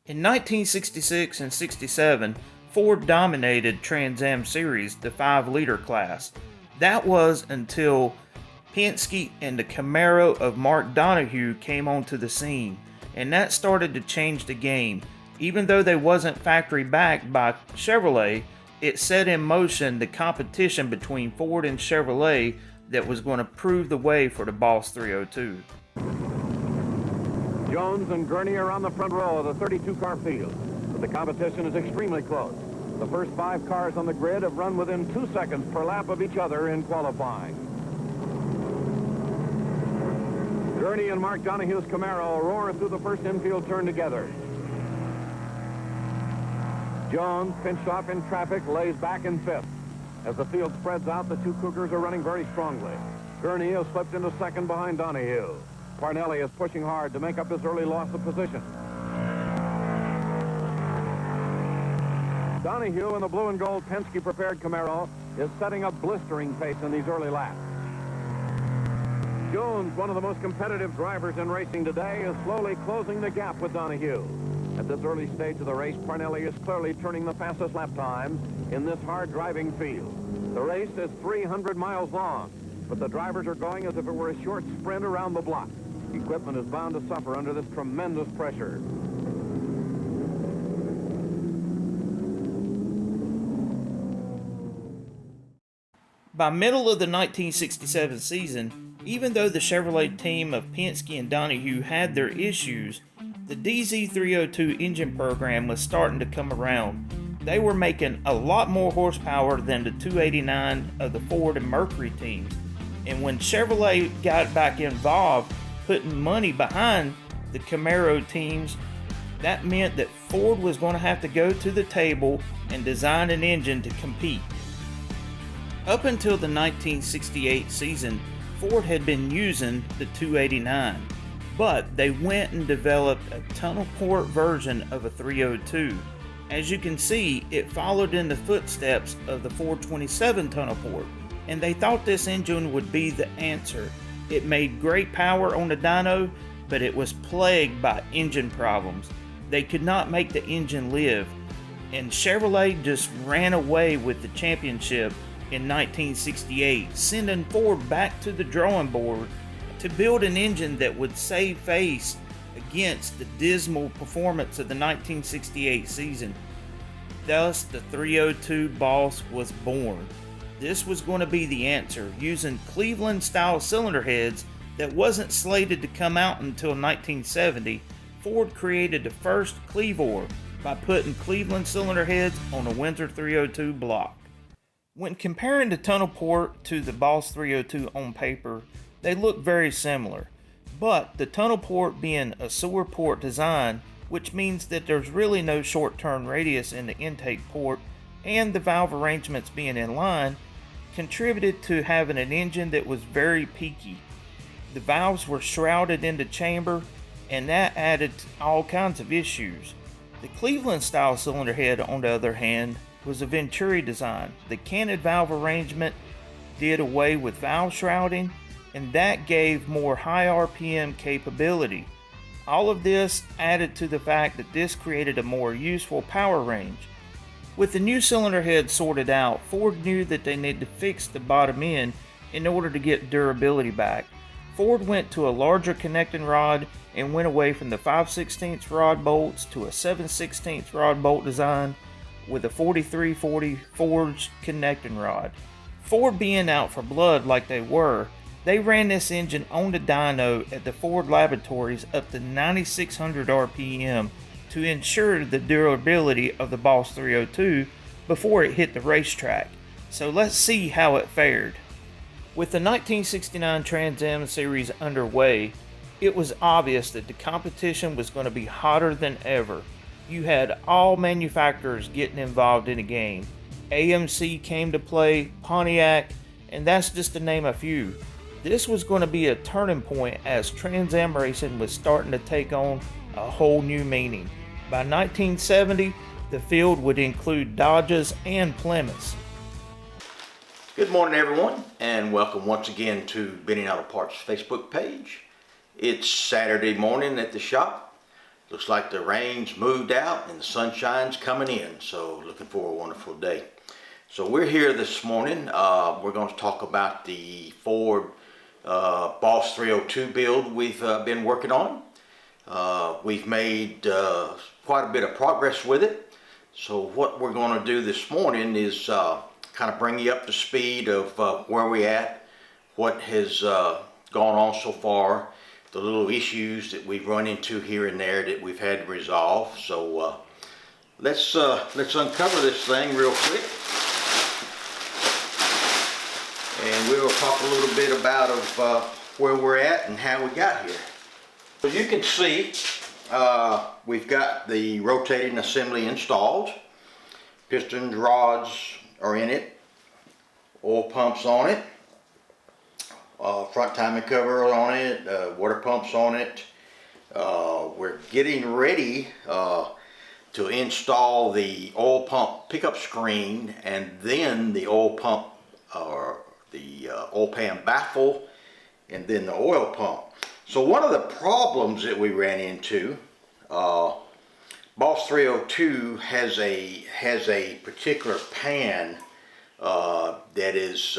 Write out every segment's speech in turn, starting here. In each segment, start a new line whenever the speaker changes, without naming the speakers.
In 1966 and 67, Ford dominated Trans Am Series, the 5-liter class. That was until Penske and the Camaro of Mark Donohue came onto the scene, and that started to change the game. Even though they wasn't factory backed by Chevrolet, it set in motion the competition between Ford and Chevrolet that was going to prove the way for the Boss 302.
Jones and Gurney are on the front row of the 32-car field, but the competition is extremely close. The first 5 cars on the grid have run within 2 seconds per lap of each other in qualifying. Gurney and Mark Donohue's Camaro roar through the first infield turn together. Jones, pinched off in traffic, lays back in 5th. As the field spreads out, the 2 Cougars are running very strongly. Gurney has slipped into 2nd behind Donohue. Parnelli is pushing hard to make up his early loss of position. Donohue in the blue and gold Penske prepared Camaro is setting up blistering pace in these early laps. Jones, one of the most competitive drivers in racing today, is slowly closing the gap with Donohue. At this early stage of the race, Parnelli is clearly turning the fastest lap times in this hard-driving field. The race is 300 miles long, but the drivers are going as if it were a short sprint around the block. Equipment is bound to suffer under this tremendous pressure.
By middle of the 1967 season, even though the Chevrolet team of Penske and Donohue had their issues, the DZ302 engine program was starting to come around. They were making a lot more horsepower than the 289 of the Ford and Mercury teams. And when Chevrolet got back involved, putting money behind the Camaro teams, that meant that Ford was going to have to go to the table and design an engine to compete. Up until the 1968 season, Ford had been using the 289, but they went and developed a tunnel port version of a 302. As you can see, it followed in the footsteps of the 427 tunnel port, and they thought this engine would be the answer. It made great power on the dyno, but it was plagued by engine problems. They could not make the engine live, and Chevrolet just ran away with the championship in 1968, sending Ford back to the drawing board to build an engine that would save face against the dismal performance of the 1968 season. Thus, the 302 Boss was born. This was going to be the answer, using Cleveland-style cylinder heads that wasn't slated to come out until 1970. Ford created the first Clevor by putting Cleveland cylinder heads on a Windsor 302 block. When comparing the tunnel port to the Boss 302 on paper, they look very similar, but the tunnel port being a sewer port design, which means that there's really no short turn radius in the intake port, and the valve arrangements being in line, contributed to having an engine that was very peaky. The valves were shrouded in the chamber, and that added all kinds of issues. The Cleveland style cylinder head, on the other hand, was a Venturi design. The canted valve arrangement did away with valve shrouding, and that gave more high RPM capability. All of this added to the fact that this created a more useful power range. With the new cylinder head sorted out, Ford knew that they needed to fix the bottom end in order to get durability back. Ford went to a larger connecting rod and went away from the 5/16 rod bolts to a 7/16 rod bolt design with a 4340 forged connecting rod. Ford being out for blood like they were, they ran this engine on the dyno at the Ford laboratories up to 9600 RPM to ensure the durability of the Boss 302 before it hit the racetrack. So let's see how it fared. With the 1969 Trans Am Series underway, it was obvious that the competition was going to be hotter than ever. You had all manufacturers getting involved in the game. AMC came to play, Pontiac, and that's just to name a few. This was going to be a turning point as Trans Am racing was starting to take on a whole new meaning. By 1970, the field would include Dodges and Plymouths.
Good morning, everyone, and welcome once again to Benny Auto Parts Facebook page. It's Saturday morning at the shop. Looks like the rain's moved out and the sunshine's coming in, so looking for a wonderful day. So we're here this morning. We're going to talk about the Ford Boss 302 build we've been working on. We've made quite a bit of progress with it. So what we're going to do this morning is kind of bring you up to speed of where we're at, what has gone on so far, the little issues that we've run into here and there that we've had to resolve. So let's uncover this thing real quick, and we'll talk a little bit about where we're at and how we got here. As you can see, we've got the rotating assembly installed. Pistons, rods are in it, oil pumps on it, front timing cover on it, water pumps on it. We're getting ready to install the oil pump pickup screen, and then the oil pump or the oil pan baffle, and then the oil pump. So one of the problems that we ran into, Boss 302 has a particular pan that is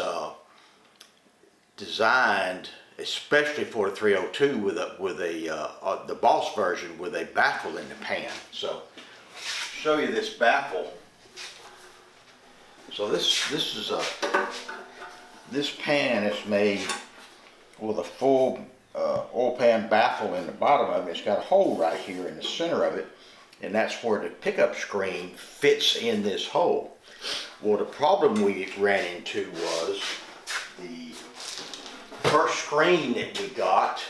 designed especially for the 302 with the Boss version with a baffle in the pan. So show you this baffle. So this pan is made with a full oil pan baffle in the bottom of it. It's got a hole right here in the center of it, and that's where the pickup screen fits in this hole. Well, the problem we ran into was the first screen that we got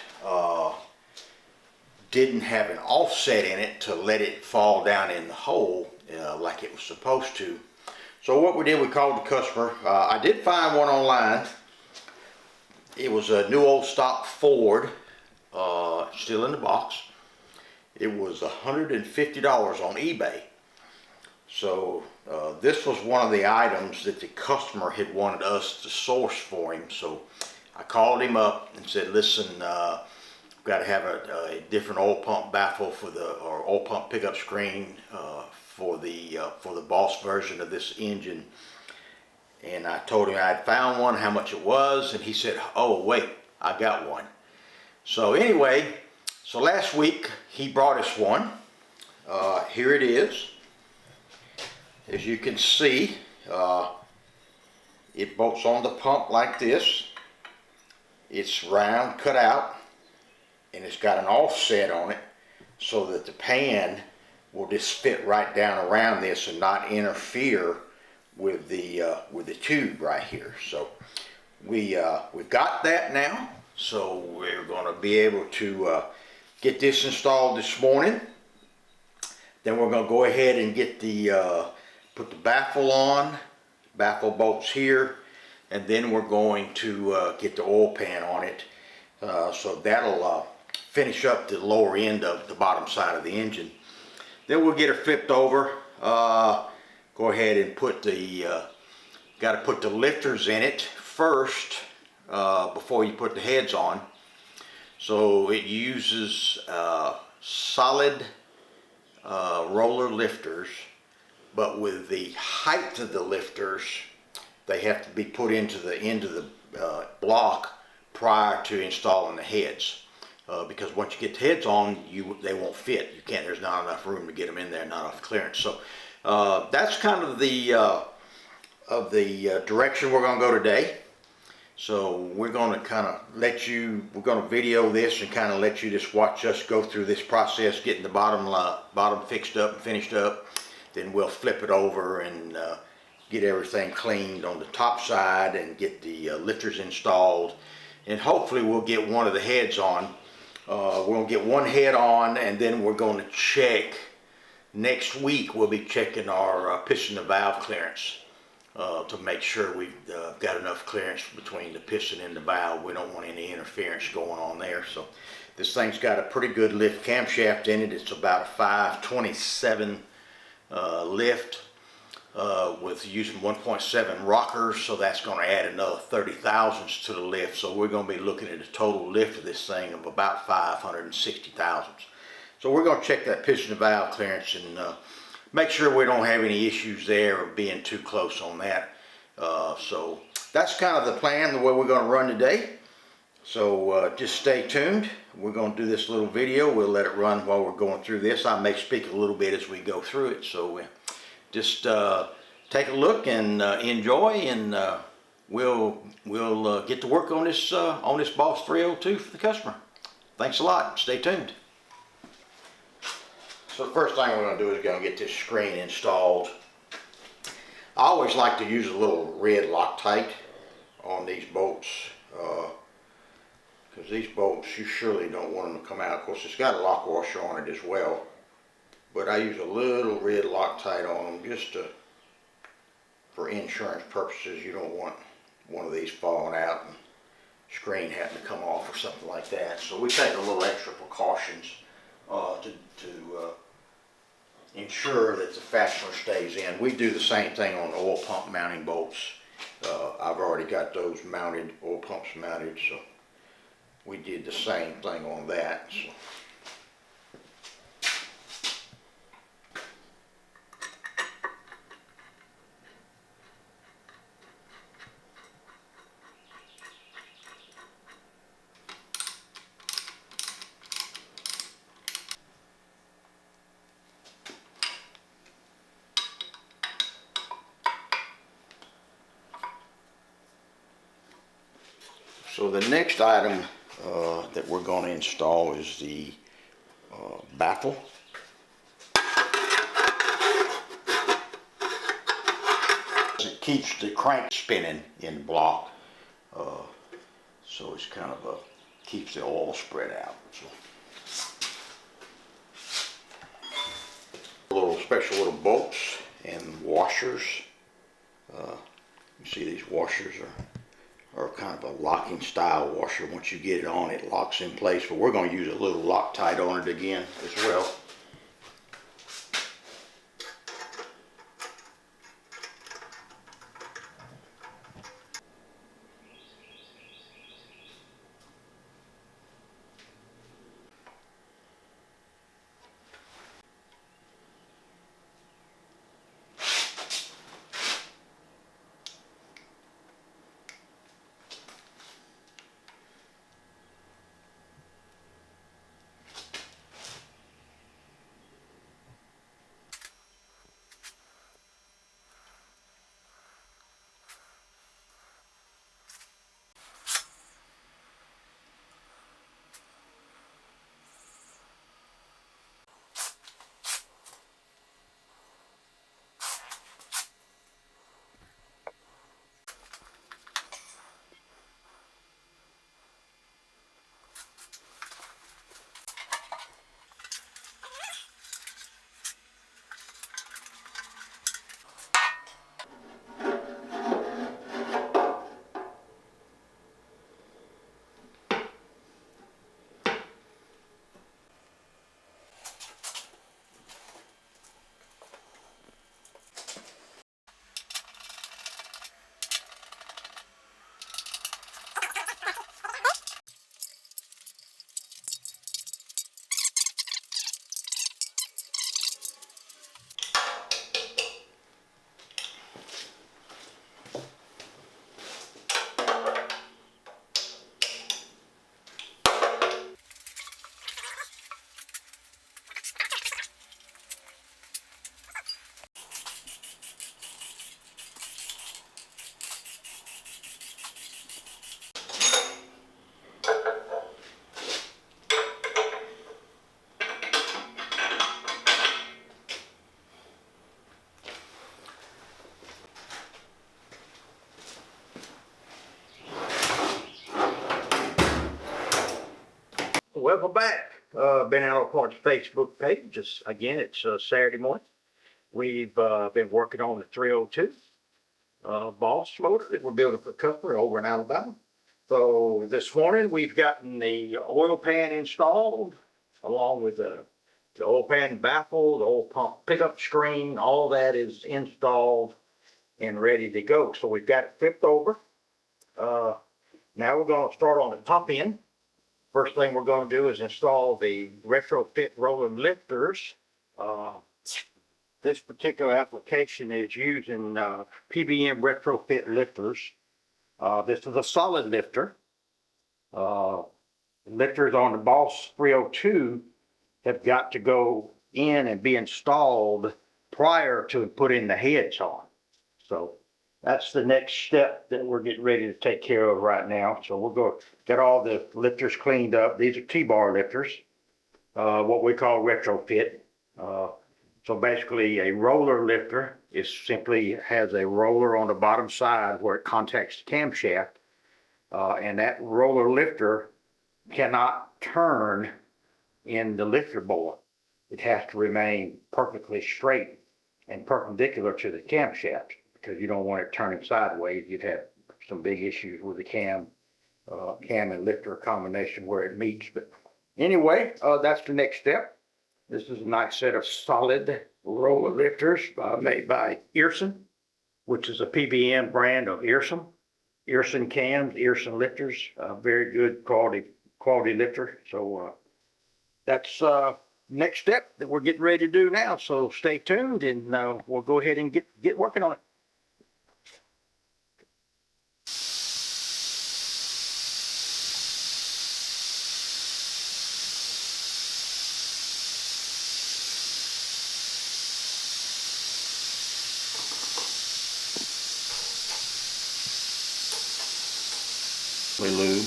didn't have an offset in it to let it fall down in the hole like it was supposed to. So what we did, we called the customer. I did find one online. It was a new old stock Ford, still in the box. It was $150 on eBay. So this was one of the items that the customer had wanted us to source for him. So I called him up and said, listen, we've got to have a different oil pump baffle or oil pump pickup screen for the Boss version of this engine. And I told him I'd found one, how much it was, and he said, oh wait, I got one. So anyway, so last week he brought us one. Here it is. As you can see, it bolts on the pump like this. It's round, cut out, and it's got an offset on it so that the pan will just fit right down around this and not interfere with the tube right here. So we've got that now. So we're going to be able to get this installed this morning. Then we're going to go ahead and get put the baffle on, baffle bolts here, and then we're going to get the oil pan on it. So that'll finish up the lower end of the bottom side of the engine. Then we'll get her flipped over. Go ahead and put got to put the lifters in it first before you put the heads on. So it uses solid roller lifters, but with the height of the lifters, they have to be put into the end of the block prior to installing the heads. Because once you get the heads on, they won't fit. You can't. There's not enough room to get them in there, not enough clearance. So that's kind of the direction we're going to go today. So we're going to kind of we're going to video this and kind of let you just watch us go through this process, getting the bottom fixed up and finished up. Then we'll flip it over and get everything cleaned on the top side and get the lifters installed. And hopefully we'll get one of the heads on. We'll get one head on, and then we're going to check next week. We'll be checking our piston and valve clearance to make sure we've got enough clearance between the piston and the valve. We don't want any interference going on there. So this thing's got a pretty good lift camshaft in it. It's about a 527 lift with using 1.7 rockers, so that's going to add another 30 thousandths to the lift. So we're going to be looking at a total lift of this thing of about 560 thousandths. So we're going to check that piston valve clearance and make sure we don't have any issues there or being too close on that. So that's kind of the plan, the way we're going to run today. So just stay tuned. We're going to do this little video. We'll let it run while we're going through this. I may speak a little bit as we go through it. So just take a look and enjoy, and we'll get to work on this Boss 302 for the customer. Thanks a lot. Stay tuned. So the first thing we're going to do is going to get this screen installed. I always like to use a little red Loctite on these bolts, because these bolts, you surely don't want them to come out. Of course, it's got a lock washer on it as well, but I use a little red Loctite on them just for insurance purposes. You don't want one of these falling out and screen having to come off or something like that. So we take a little extra precautions to ensure that the fastener stays in. We do the same thing on oil pump mounting bolts. I've already got those mounted, oil pumps mounted, so we did the same thing on that. So. So the next item that we're going to install is the baffle. It keeps the crank spinning in the block, so it's kind of keeps the oil spread out. So little special little bolts and washers. You see these washers are kind of a locking style washer. Once you get it on, it locks in place, but we're going to use a little Loctite on it again as well. Welcome back. Been out on Parts Facebook page. Just again, it's Saturday morning. We've been working on the 302 Boss motor that we're building for the customer over in Alabama. So this morning we've gotten the oil pan installed, along with the oil pan baffle, the oil pump pickup screen. All that is installed and ready to go. So we've got it flipped over. Now we're going to start on the top end.
First thing we're going to do is install the retrofit roller lifters. Uh, this particular application is using PBM retrofit lifters. This is a solid lifter. Lifters on the Boss 302 have got to go in and be installed prior to putting the heads on. So that's the next step that we're getting ready to take care of right now. So we'll go get all the lifters cleaned up. These are T-bar lifters, what we call retrofit. So basically a roller lifter is simply has a roller on the bottom side where it contacts the camshaft. And that roller lifter cannot turn in the lifter bore. It has to remain perfectly straight and perpendicular to the camshaft because you don't want it turning sideways. You'd have some big issues with the cam and lifter combination where it meets. But anyway, that's the next step. This is a nice set of solid roller lifters made by Earson, which is a PBM brand of Earson. Earson cams, Earson lifters, very good quality lifter. So that's next step that we're getting ready to do now. So stay tuned, and we'll go ahead and get working on it.
Lube.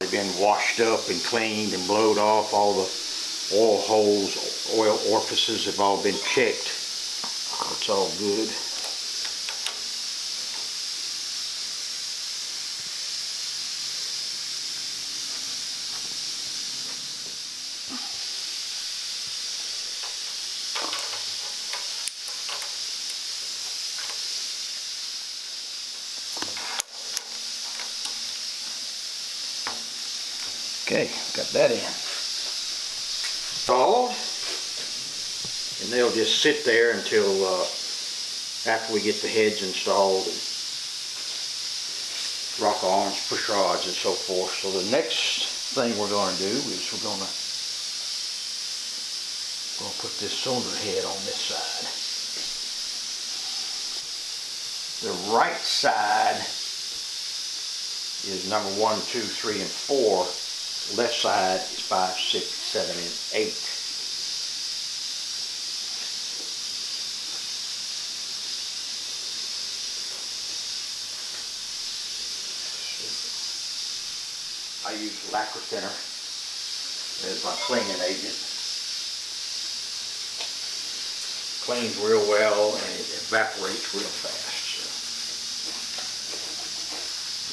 They've been washed up and cleaned and blowed off. All the oil holes, oil orifices have all been checked. It's all good. Okay, got that in. Installed, and they'll just sit there until after we get the heads installed and rock arms, push rods, and so forth. So the next thing we're going to do is we're going to put this cylinder head on this side. The right side is number 1, 2, 3, and 4. Left side is 5, 6, 7, and 8. I use lacquer thinner as my cleaning agent. Cleans real well and it evaporates real fast. So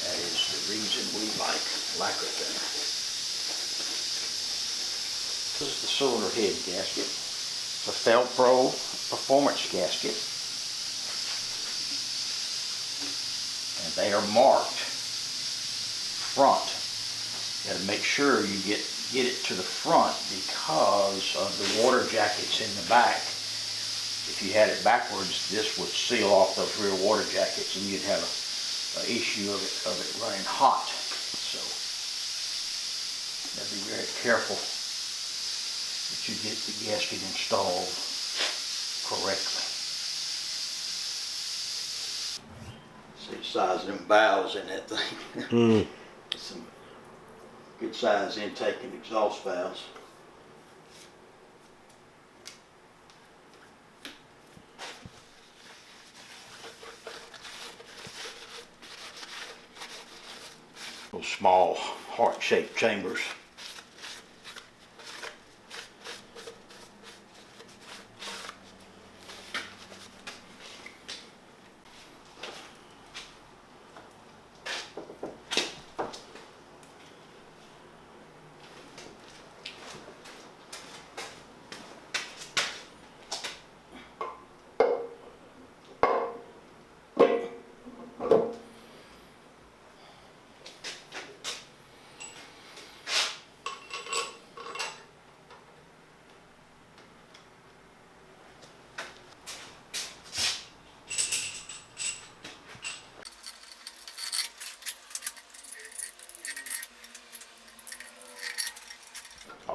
that is the reason we like lacquer thinner. This is the cylinder head gasket. It's a Felpro performance gasket. And they are marked front. You got to make sure you get it to the front because of the water jackets in the back. If you had it backwards, this would seal off those rear water jackets and you'd have an issue of it running hot. So, you got to be very careful that you get the gasket installed correctly. See the size of them valves in that thing. Some good size intake and exhaust valves. Those small heart-shaped chambers.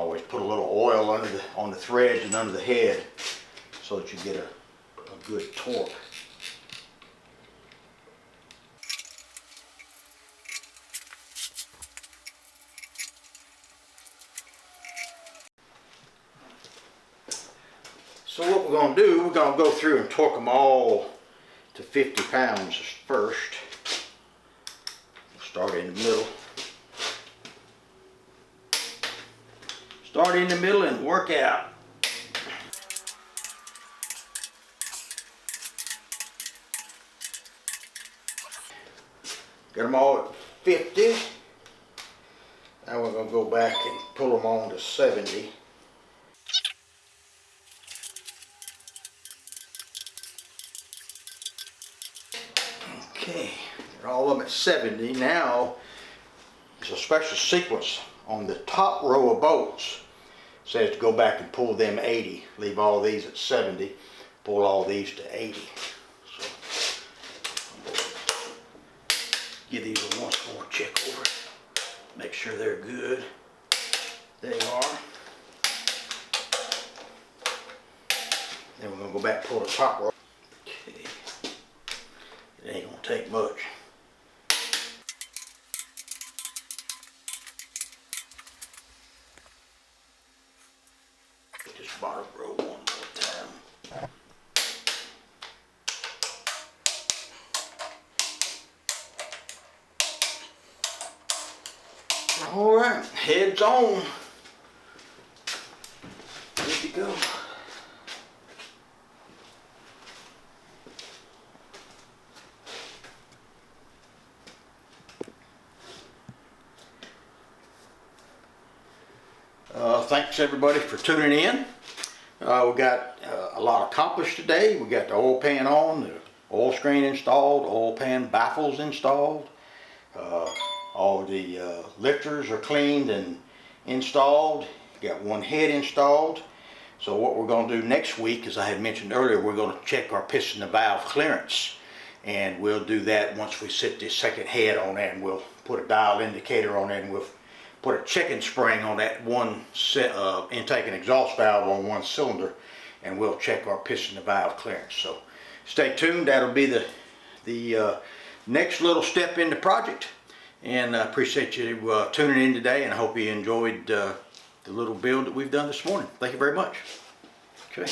always put a little oil on the threads and under the head so that you get a good torque. So what we're going to do, we're going to go through and torque them all to 50 pounds first. Start in the middle. Start in the middle and work out. Got them all at 50. Now we're going to go back and pull them on to 70. Okay, they're all of them at 70. Now, there's a special sequence on the top row of bolts. It says to go back and pull them 80. Leave all these at 70. Pull all these to 80. So, give these a once more check over. Make sure they're good. They are. Then we're going to go back and pull the top row. Okay. It ain't gonna take much. Get this bottom row one more time. All right, heads on. Good to go. Thanks everybody for tuning in. We got a lot accomplished today. We got the oil pan on, the oil screen installed, oil pan baffles installed. All the lifters are cleaned and installed. Got one head installed. So what we're going to do next week, as I had mentioned earlier, we're going to check our piston and valve clearance. And we'll do that once we set this second head on there, and we'll put a dial indicator on it, and we'll put a chicken spring on that one intake and exhaust valve on one cylinder, and we'll check our piston and valve clearance. So stay tuned. That'll be the next little step in the project. And I appreciate you tuning in today, and I hope you enjoyed the little build that we've done this morning. Thank you very much. Okay.